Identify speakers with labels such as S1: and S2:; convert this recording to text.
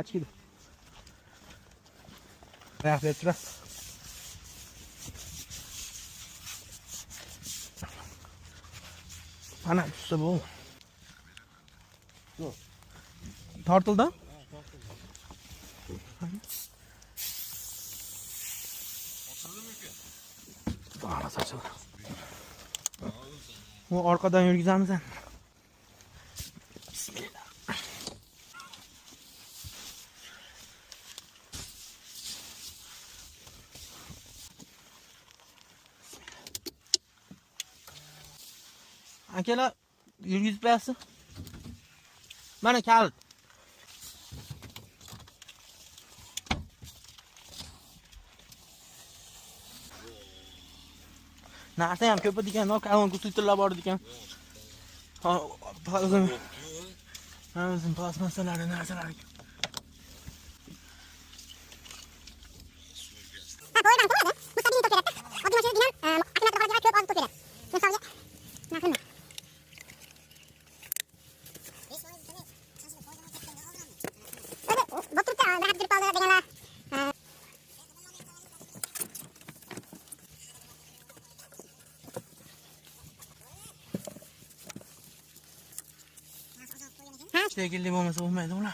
S1: Açıydı. Ayak verip durar. Ana tutsa bu.
S2: Dur.
S1: Tartıldı. Ana saçılır. Bu arkadan yürüyeceğim mi sen? Bismillah. Akalar yürgizib bersin. Mana kalit. Narsa ham ko'p ekan, kalon kutillar bor ekan. Ha, o'zim plastmassalari narsalar. Şekilli olmasa olmaydı ulan.